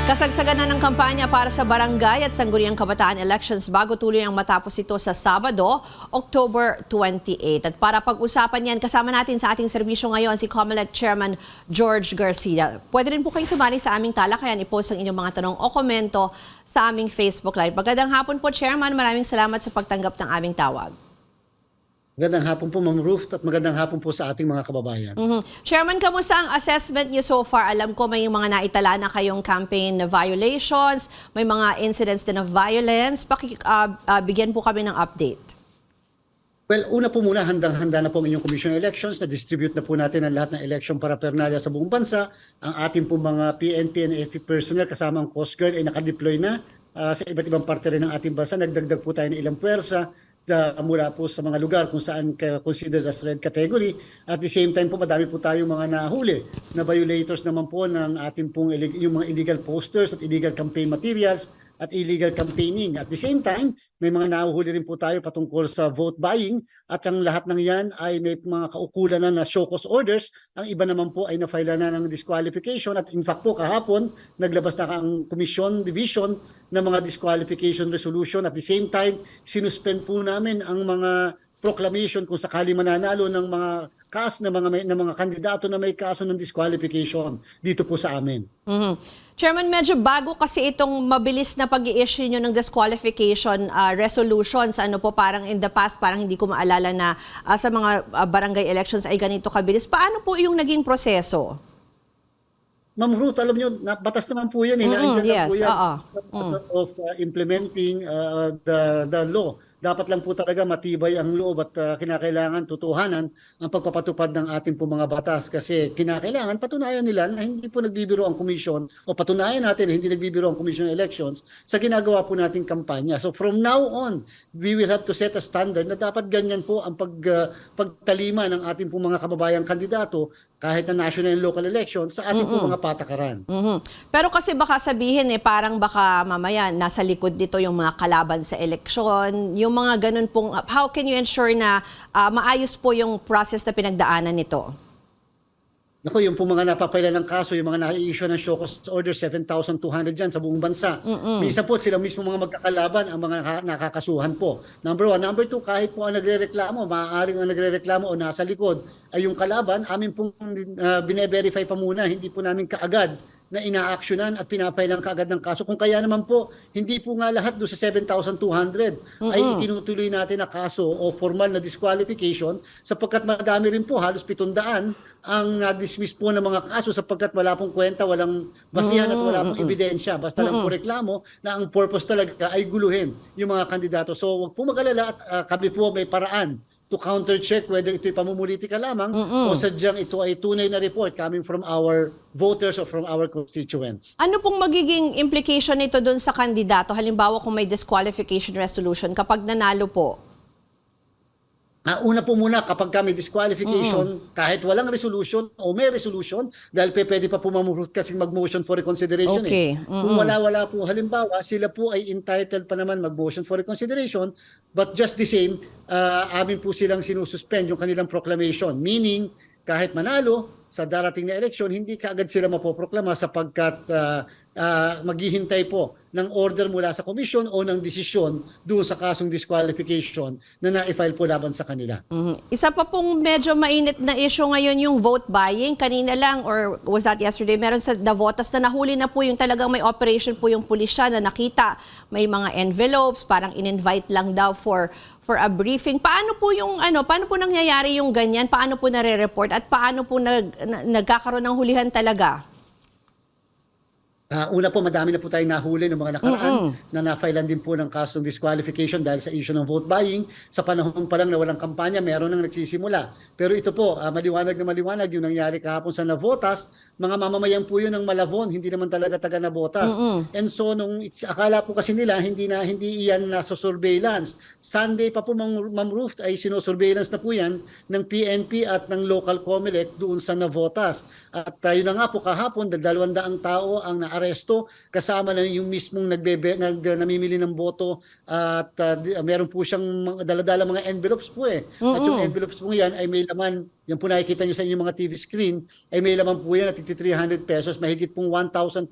Kasagsagan na ng kampanya para sa barangay at sangguniang kabataan elections bago tuloy ang matapos ito sa Sabado, October 28. At para pag-usapan yan, kasama natin sa ating serbisyo ngayon si COMELEC Chairman George Garcia. Pwede rin po kayong sumali sa aming talakayan, i-post ang inyong mga tanong o komento sa aming Facebook Live. Magandang hapon po, Chairman. Maraming salamat sa pagtanggap ng aming tawag. Magandang hapon po, Ma'am Ruth, at magandang hapon po sa ating mga kababayan. Chairman, kamusta ang assessment niyo so far? Alam ko may mga naitala na kayong campaign violations, may mga incidents din of violence. Bigyan po kami ng update. Well, una po muna, handang-handa na po ang inyong Commission on Elections. Na-distribute na po natin ang lahat ng election paraphernalia sa buong bansa. Ang ating po mga PNP and AFP personnel kasama ang Coast Guard ay nakadeploy na sa iba't ibang parte rin ng ating bansa. Nagdagdag po tayo ng ilang puwersa mula po sa mga lugar kung saan considered as red category. At the same time po, madami po tayong mga nahuli na violators naman po ng ating pong yung mga illegal posters at illegal campaign materials at illegal campaigning. At the same time, may mga nahuhuli rin po tayo patungkol sa vote buying at ang lahat ng yan ay may mga kaukulan na show cause orders. Ang iba naman po ay na-file na ng disqualification at in fact po kahapon, naglabas na ang Commission Division ng mga disqualification resolution. At the same time, sinuspend po namin ang mga proclamation kung sakali mananalo ng mga mga kandidato na may kaso ng disqualification dito po sa amin. Chairman, medyo bago kasi itong mabilis na pag-i-issue nyo ng disqualification resolutions. Ano po, parang in the past, parang hindi ko maalala na sa mga barangay elections ay ganito kabilis. Paano po yung naging proseso? Ma'am Ruth, alam niyo, batas naman po yan. Naandyan yes, lang po yan sa matter of implementing the law. Dapat lang po talaga matibay ang loob at kinakailangan tutuhanan ang pagpapatupad ng ating po mga batas kasi kinakailangan patunayan nila na hindi po nagbibiro ang komisyon o patunayan natin na hindi nagbibiro ang Commission on Elections sa ginagawa po nating kampanya. So from now on, we will have to set a standard na dapat ganyan po ang pagtalima ng ating po mga kababayang kandidato kahit na national and local elections sa ating po mga patakaran. Pero kasi baka sabihin parang baka mamaya nasa likod dito yung mga kalaban sa eleksyon, yung mga ganun pong, how can you ensure na maayos po yung process na pinagdaanan nito? Naku, yung po mga napapaila ng kaso, yung mga na-issue ng show cause order, 7,200 dyan sa buong bansa. Minsan po, sila mismo mga magkakalaban ang mga nakakasuhan po. Number one. Number two, kahit po ang nagre-reklamo, maaaring ang nagre-reklamo o nasa likod ay yung kalaban, amin pong bine-verify pa muna, hindi po namin kaagad na ina-actionan at pinapailang kaagad ng kaso. Kung kaya naman po, hindi po nga lahat doon sa 7,200 ay itinutuloy natin na kaso o formal na disqualification sapagkat madami rin po, halos 700 ang na-dismiss po ng mga kaso sapagkat wala pong kwenta, walang basihan at wala pong ebidensya. Basta lang po reklamo na ang purpose talaga ay guluhin yung mga kandidato. So wag po mag-alala at kami po may paraan to counter-check whether ito'y pamumulitika lamang o sadyang ito ay tunay na report coming from our voters or from our constituents. Ano pong magiging implication nito doon sa kandidato? Halimbawa kung may disqualification resolution kapag nanalo po? Una po muna, kapag kami disqualification, kahit walang resolution o may resolution, dahil pwede pa po mamurot kasi mag-motion for reconsideration. Okay. Kung wala po, halimbawa, sila po ay entitled pa naman mag-motion for reconsideration, but just the same, amin po silang sinususpend yung kanilang proclamation. Meaning, kahit manalo sa darating na eleksyon, hindi kaagad sila mapoproklama sapagkat maghihintay po ng order mula sa komisyon o ng desisyon doon sa kasong disqualification na na-file po laban sa kanila. Isa pa pong medyo mainit na issue ngayon yung vote buying. Kanina lang, or was that yesterday, meron sa Navotas na nahuli na po yung talagang may operation po yung pulisya na nakita may mga envelopes, parang in-invite lang daw for a briefing. Paano po yung paano po nangyayari yung ganyan? Paano po nare-report at paano po nagkakaroon ng hulihan talaga? Una po, madami na po tayong nahuli ng mga nakaraan na na-filean din po ng kasong disqualification dahil sa issue ng vote buying. Sa panahon pa lang na walang kampanya, meron nang nagsisimula. Pero ito po, maliwanag na maliwanag yung nangyari kahapon sa Navotas. Mga mamamayan po yun ng Malabon, hindi naman talaga taga Navotas. And so, akala po kasi nila, hindi iyan nasa surveillance. Sunday pa po, Ma'am Ruth, ay sinosurveillance na po yan ng PNP at ng local COMELEC doon sa Navotas. At yun na nga po kahapon, 200 tao ang na-aresto kasama na yung mismong namimili ng boto at meron po siyang dala-dala mga envelopes po At yung envelopes po yan ay may laman, yan po nakikita nyo sa inyong mga TV screen, ay may laman po yan at 300 pesos, mahigit pong 1,200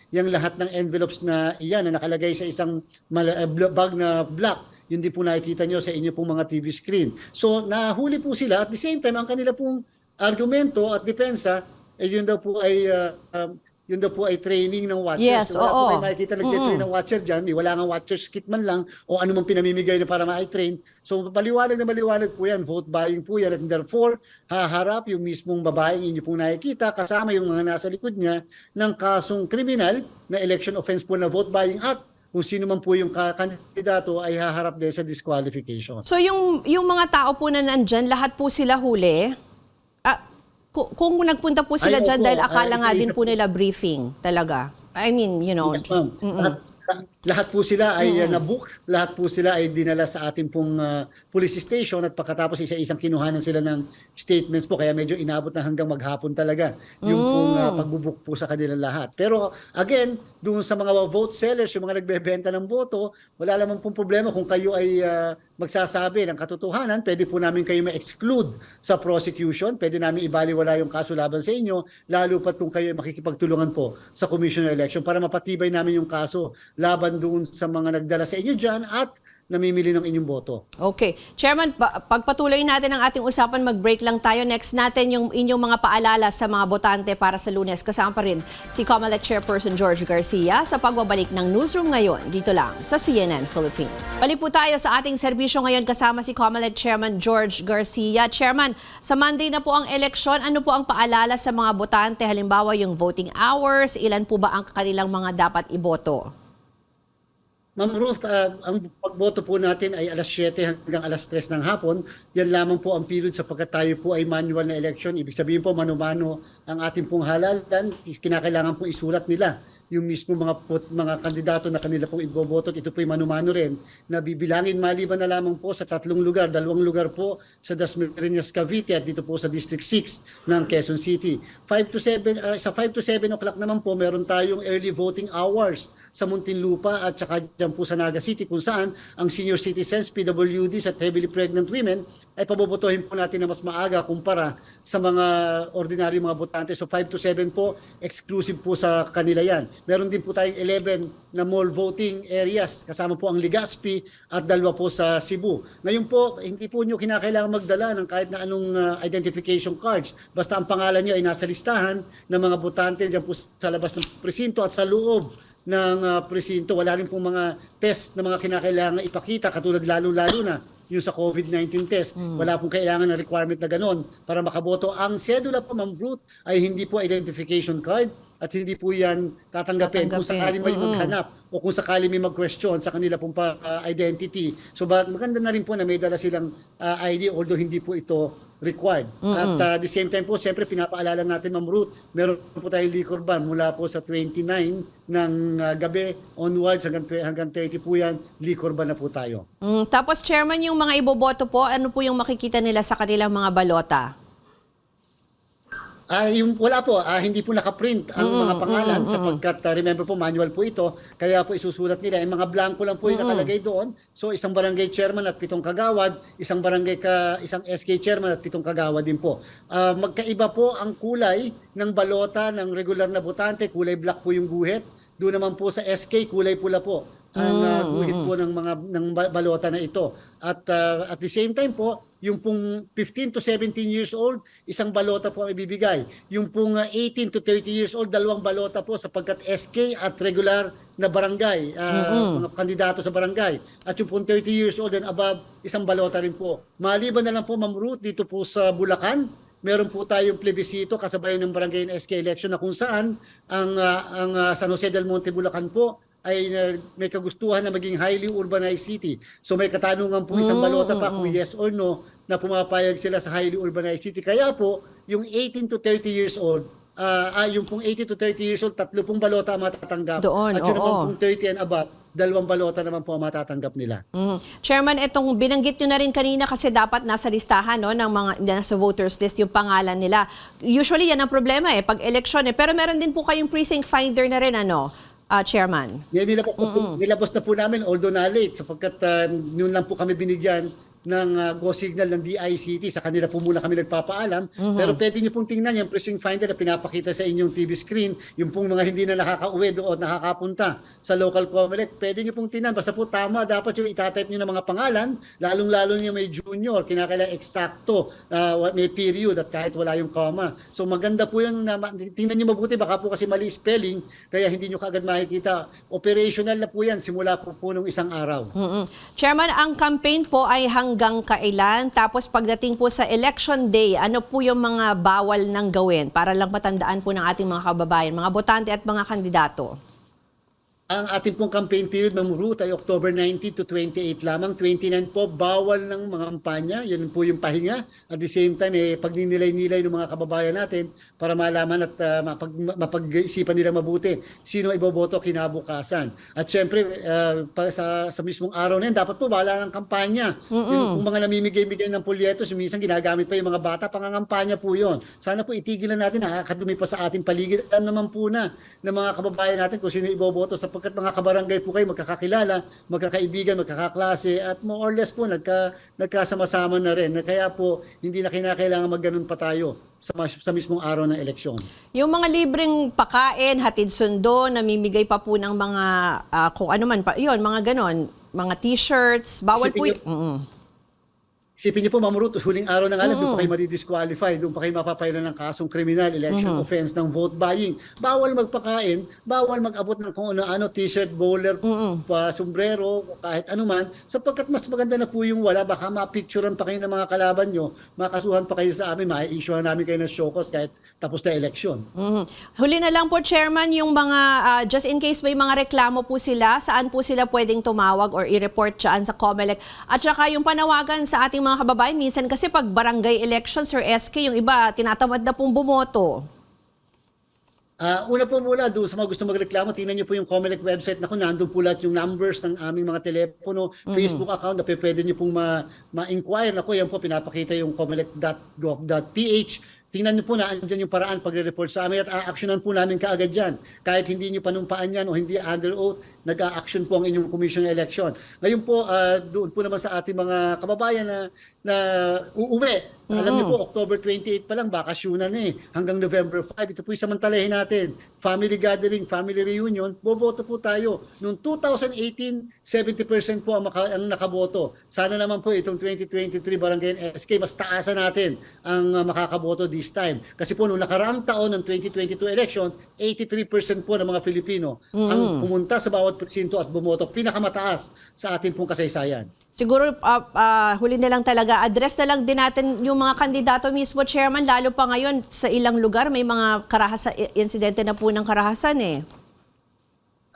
yung lahat ng envelopes na iyan na nakalagay sa isang bag na black, yun din po nakikita nyo sa inyo pong mga TV screen. So nahuli po sila at the same time ang kanila pong argumento at depensa yun daw po ay training ng watchers. Yes, Wala po oo. kayo makikita nagtitrain ng watcher dyan. Wala nga watcher's kit man lang o ano mang pinamimigay na para ma-train. So maliwanag na maliwanag po yan. Vote buying po yan. At therefore, haharap yung mismong babaeng inyo pong nakikita kasama yung mga nasa likod niya ng kasong kriminal na election offense po na vote buying at kung sino man po yung kandidato ay haharap din sa disqualification. So yung mga tao po na nandyan, lahat po sila huli? Kung nagpunta po sila Ay, dyan opo. dahil akala nga Isa-isa din po po. nila briefing talaga. I mean, you know. Yes, ma'am. Lahat po sila ay na-book, lahat po sila ay dinala sa ating pong police station at pagkatapos isa-isang kinuhanan sila ng statements po kaya medyo inabot na hanggang maghapon talaga yung pong pagbubook po sa kanila lahat. Pero again, doon sa mga vote sellers, yung mga nagbebenta ng boto, wala naman pong problema kung kayo ay magsasabi ng katotohanan, pwede po namin kayo ma-exclude sa prosecution, pwede namin ibaliwala yung kaso laban sa inyo, lalo pat kung kayo ay makikipagtulungan po sa Commission on Election para mapatibay namin yung kaso laban doon sa mga nagdala sa inyo dyan at namimili ng inyong boto. Okay. Chairman, pagpatuloy natin ang ating usapan, mag-break lang tayo. Next natin yung inyong mga paalala sa mga botante para sa Lunes. Kasama pa rin si COMELEC Chairperson George Garcia sa pagbabalik ng Newsroom ngayon dito lang sa CNN Philippines. Balik po tayo sa ating serbisyo ngayon kasama si COMELEC Chairman George Garcia. Chairman, sa Monday na po ang eleksyon, ano po ang paalala sa mga botante? Halimbawa yung voting hours, ilan po ba ang kanilang mga dapat iboto? Ma'am Ruth, ang pagboto po natin ay alas 7 hanggang alas 3 ng hapon. Yan lamang po ang period sapagkat tayo po ay manual na election. Ibig sabihin po, mano-mano ang ating pong halalan. Kinakailangan po isulat nila yung mismo mga kandidato na kanila pong iboboto. Ito po ay mano-mano rin na bibilangin maliban na lamang po sa 3 lugar. 2 lugar po sa Dasmariñas, Cavite at dito po sa District 6 ng Quezon City. Sa 5 to 7 o'clock naman po, meron tayong early voting hours sa Muntinlupa at saka dyan po sa Naga City kung saan ang senior citizens, PWDs at heavily pregnant women ay pabobotohin po natin na mas maaga kumpara sa mga ordinary mga botante. So 5 to 7 po, exclusive po sa kanila yan. Meron din po tayong 11 na mall voting areas kasama po ang Legazpi at 2 po sa Cebu. Ngayon po, hindi po nyo kinakailangan magdala ng kahit na anong identification cards. Basta ang pangalan nyo ay nasa listahan ng mga botante dyan po sa labas ng presinto at sa loob ng presinto. Wala rin pong mga test na mga kinakailangan ipakita katulad lalo-lalo na yung sa COVID-19 test. Wala pong kailangan na requirement na ganon para makaboto. Ang sedula po, Ma'am Ruth, ay hindi po identification card at hindi po yan tatanggapin kung sakali may maghanap o kung sakali may mag-question sa kanila pong identity. So maganda na rin po na may dala silang ID although hindi po ito required. At the same time po, siyempre pinapaalala natin, Ma'am Ruth, meron po tayong liquor ban mula po sa 29 ng gabi onwards hanggang 30 po yan, liquor ban na po tayo. Tapos, Chairman, yung mga iboboto po, ano po yung makikita nila sa kanilang mga balota? Wala po, hindi po nakaprint ang mga pangalan sapagkat remember po manual po ito, kaya po isusulat nila. Yung mga blanco lang po yung nakalagay doon. So isang barangay chairman at 7 kagawad, isang SK chairman at 7 kagawad din po. Magkaiba po ang kulay ng balota ng regular na botante, kulay black po yung guhit. Doon naman po sa SK kulay pula po ang guhit po ng balota na ito. At the same time po, yung pong 15 to 17 years old, isang balota po ang ibibigay. Yung pong 18 to 30 years old, 2 balota po sapagkat SK at regular na barangay, mga kandidato sa barangay. At yung pong 30 years old and above, isang balota rin po. Maliban na lang po, Ma'am Ruth, dito po sa Bulacan, meron po tayong plebisito kasabay ng barangay na SK election na kung saan ang San Jose del Monte, Bulacan po, ay may kagustuhan na maging highly urbanized city. So may katanungan po isang balota pa kung yes or no na pumapayag sila sa highly urbanized city. Kaya po, yung 18 to 30 years old, yung pong 18 to 30 years old, 3 pong balota ang matatanggap. Doon, at yun naman pong 30 and above, 2 balota naman po ang matatanggap nila. Chairman, itong binanggit nyo na rin kanina kasi dapat nasa listahan ng mga nasa voters list yung pangalan nila. Usually yan ang problema pag eleksyon pero meron din po kayong precinct finder na rin Chairman. Yan nilabas na po namin although na late sapagkat noon lang po kami binigyan Go Signal ng DICT. Sa kanila po muna kami nagpapaalam. Pero pwede niyo pong tingnan yung precinct finder na pinapakita sa inyong TV screen, yung pong mga hindi na nakakauwi doon, nakakapunta sa local COMELEC. Pwede niyo pong tingnan. Basta po tama, dapat yung itatype niyo ng mga pangalan, lalong-lalo niyo may junior, kinakailangan eksakto, may period at kahit wala yung comma. So maganda po yung tingnan niyo mabuti, baka po kasi mali spelling, kaya hindi niyo kaagad makikita. Operational na po yan, simula po nung isang araw. Chairman, ang campaign po ay hanggang kailan? Tapos pagdating po sa election day, ano po yung mga bawal nang gawin para lang matandaan po ng ating mga kababayan, mga botante at mga kandidato? Ang ating pong campaign period, Ma'am Ruth, ay October 19 to 28 lamang. 29 po, bawal ng mga kampanya. Yan po yung pahinga. At the same time, pagninilay-nilay ng mga kababayan natin para malaman at mapag-isipan nila mabuti sino iboboto kinabukasan. At syempre, sa mismong araw na yan, dapat po wala ng kampanya. Yung mga namimigay-migay ng polyetos, minsan ginagamit pa yung mga bata, pangangampanya po yun. Sana po itigilan natin, nakakadumi pa sa ating paligid. Alam naman po na ng mga kababayan natin kung sino iboboto sapagkat mga kabarangay po kayo magkakakilala, magkakaibigan, magkakaklase at more or less po nagkasama-sama na rin. Kaya po hindi na kinakailangan magganon pa tayo sa mismong araw ng eleksyon. Yung mga libreng pakain, hatid sundo, namimigay pa po ng mga kung ano man pa, yun, mga ganon, mga t-shirts, bawal po. Isipin niyo po, Ma'am Ruth, huling araw na nga lang, doon pa kayo madidisqualify, doon pa kayo mapapailan ng kasong kriminal, election offense ng vote buying. Bawal magpakain, bawal mag-abot ng kung ano-ano, t-shirt, bowler, sombrero, kahit anuman, sapagkat mas maganda na po yung wala, baka mapicturean pa kayo ng mga kalaban nyo, makasuhan pa kayo sa amin, ma-issuehan namin kayo ng show cause kahit tapos na election. Huli na lang po, Chairman, yung mga, just in case may mga reklamo po sila, saan po sila pwedeng tumawag or i-report dyan sa COMELEC? At saka yung panawagan sa ating mga kababayan, minsan kasi pag barangay elections or SK, yung iba tinatamad na pong bumoto. Una po muna, doon sa mga gusto magreklamo, tingnan niyo po yung COMELEC website na nandun po lahat yung numbers ng aming mga telepono, Facebook account na pwede niyo pong ma-inquire. Yan po, pinapakita yung comelec.gov.ph. Tingnan niyo po na andyan yung paraan pagre-report sa amin at a-actionan po namin kaagad yan. Kahit hindi niyo panumpaan yan o hindi under oath, nag-a-action po ang inyong commission election. Ngayon po, doon po naman sa ating mga kababayan na uuwi. Alam niyo po, October 28 pa lang, bakasyonan na hanggang November 5. Ito po yung samantalahin natin. Family gathering, family reunion, boboto po tayo. Noong 2018, 70% po ang nakaboto. Sana naman po itong 2023 Barangay SK, mas taasan natin ang makakaboto this time. Kasi po noong nakaraang taon ng 2022 election, 83% po ng mga Filipino ang pumunta sa bawat presinto at bumoto, pinakamataas sa ating pong kasaysayan. Siguro huli na lang talaga, address na lang din natin yung mga kandidato mismo, Chairman, lalo pa ngayon sa ilang lugar may mga insidente na po ng karahasan .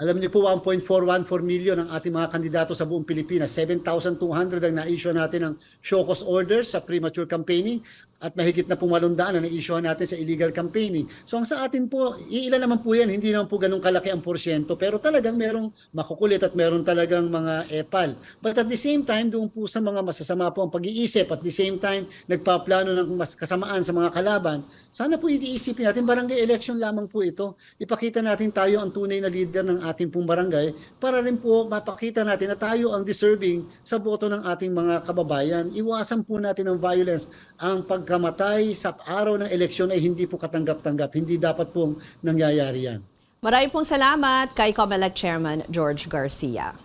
Alam niyo po, 1.414 million ang ating mga kandidato sa buong Pilipinas. 7,200 ang na-issue natin ng show cause orders sa premature campaigning at mahigit na pong 800 na na-issue natin sa illegal campaigning. So ang sa atin po, ilan naman po yan, hindi naman po ganun kalaki ang porsyento, pero talagang merong makukulit at meron talagang mga epal. But at the same time, doon po sa mga masasama po ang pag-iisip, at the same time, nagpaplano ng mas kasamaan sa mga kalaban, sana po iisipin natin, barangay election lamang po ito. Ipakita natin tayo ang tunay na leader ng ating pong barangay para rin po mapakita natin na tayo ang deserving sa boto ng ating mga kababayan. Iwasan po natin ang violence. Ang pagkamatay sa araw ng eleksyon ay hindi po katanggap-tanggap. Hindi dapat pong nangyayari yan. Maraming pong salamat kay COMELEC Chairman George Garcia.